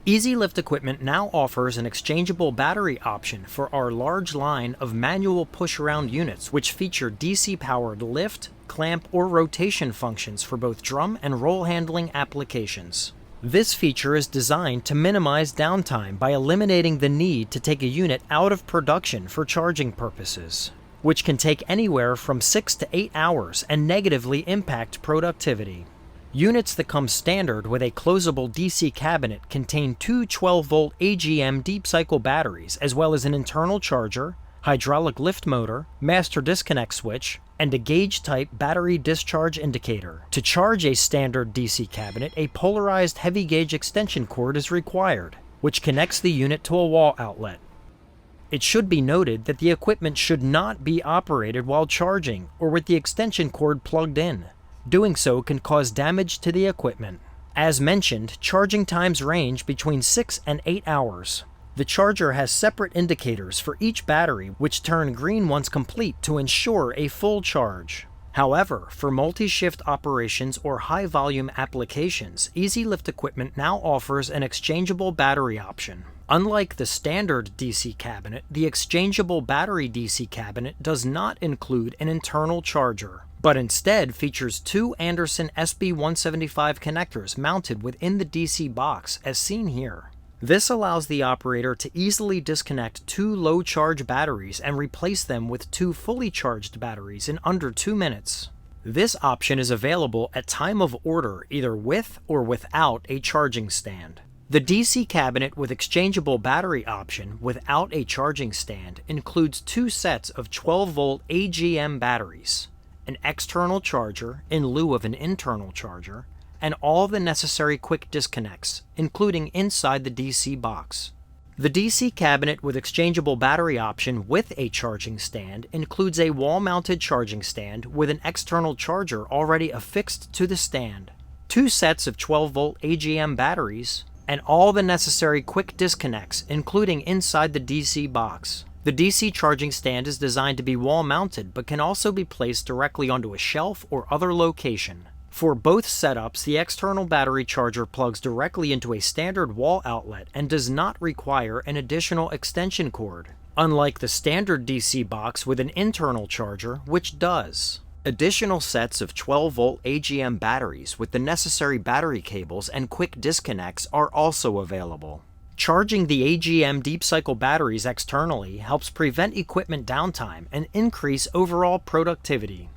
Easy Lift Equipment now offers an exchangeable battery option for our large line of manual push-around units, which feature DC-powered lift, clamp, or rotation functions for both drum and roll handling applications. This feature is designed to minimize downtime by eliminating the need to take a unit out of production for charging purposes, which can take anywhere from 6 to 8 hours and negatively impact productivity. Units that come standard with a closable DC cabinet contain two 12-volt AGM deep cycle batteries, as well as an internal charger, hydraulic lift motor, master disconnect switch, and a gauge-type battery discharge indicator. To charge a standard DC cabinet, a polarized heavy gauge extension cord is required, which connects the unit to a wall outlet. It should be noted that the equipment should not be operated while charging or with the extension cord plugged in. Doing so can cause damage to the equipment. As mentioned, charging times range between 6 and 8 hours. The charger has separate indicators for each battery, which turn green once complete to ensure a full charge. However, for multi-shift operations or high-volume applications, Easy Lift Equipment now offers an exchangeable battery option. Unlike the standard DC cabinet, the exchangeable battery DC cabinet does not include an internal charger, but instead features two Anderson SB175 connectors mounted within the DC box, as seen here. This allows the operator to easily disconnect two low-charge batteries and replace them with two fully charged batteries in under 2 minutes. This option is available at time of order, either with or without a charging stand. The DC cabinet with exchangeable battery option without a charging stand includes two sets of 12-volt AGM batteries, an external charger in lieu of an internal charger, and all the necessary quick disconnects, including inside the DC box. The DC cabinet with exchangeable battery option with a charging stand includes a wall-mounted charging stand with an external charger already affixed to the stand, two sets of 12-volt AGM batteries, and all the necessary quick disconnects, including inside the DC box. The DC charging stand is designed to be wall-mounted, but can also be placed directly onto a shelf or other location. For both setups, the external battery charger plugs directly into a standard wall outlet and does not require an additional extension cord, unlike the standard DC box with an internal charger, which does. Additional sets of 12-volt AGM batteries with the necessary battery cables and quick disconnects are also available. Charging the AGM deep cycle batteries externally helps prevent equipment downtime and increase overall productivity.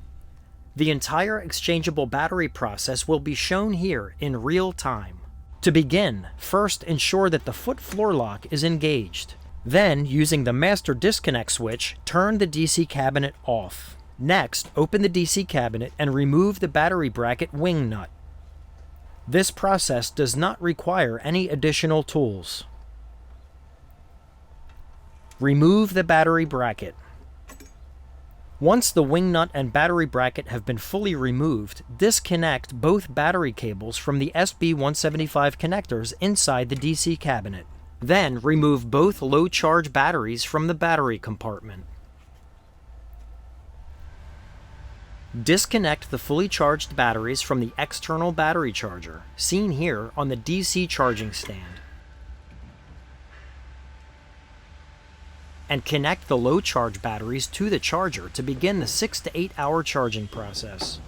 The entire exchangeable battery process will be shown here in real time. To begin, first ensure that the foot floor lock is engaged. Then, using the master disconnect switch, turn the DC cabinet off. Next, open the DC cabinet and remove the battery bracket wing nut. This process does not require any additional tools. Remove the battery bracket. Once the wing nut and battery bracket have been fully removed, disconnect both battery cables from the SB175 connectors inside the DC cabinet. Then remove both low-charge batteries from the battery compartment. Disconnect the fully charged batteries from the external battery charger, seen here on the DC charging stand, and connect the low-charge batteries to the charger to begin the 6 to 8 hour charging process.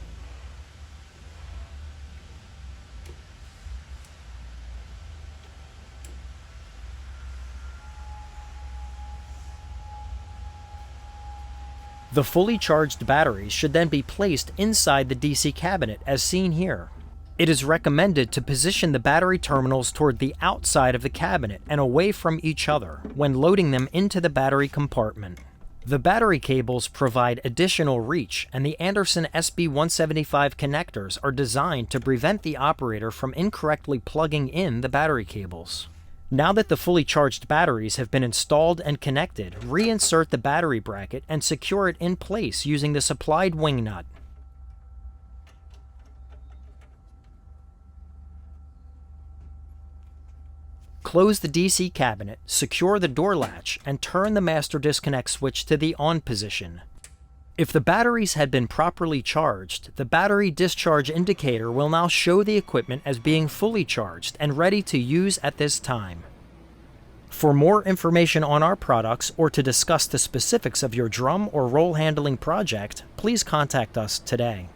The fully charged batteries should then be placed inside the DC cabinet as seen here. It is recommended to position the battery terminals toward the outside of the cabinet and away from each other when loading them into the battery compartment. The battery cables provide additional reach, and the Anderson SB175 connectors are designed to prevent the operator from incorrectly plugging in the battery cables. Now that the fully charged batteries have been installed and connected, reinsert the battery bracket and secure it in place using the supplied wing nut. Close the DC cabinet, secure the door latch, and turn the master disconnect switch to the on position. If the batteries had been properly charged, the battery discharge indicator will now show the equipment as being fully charged and ready to use at this time. For more information on our products or to discuss the specifics of your drum or roll handling project, please contact us today.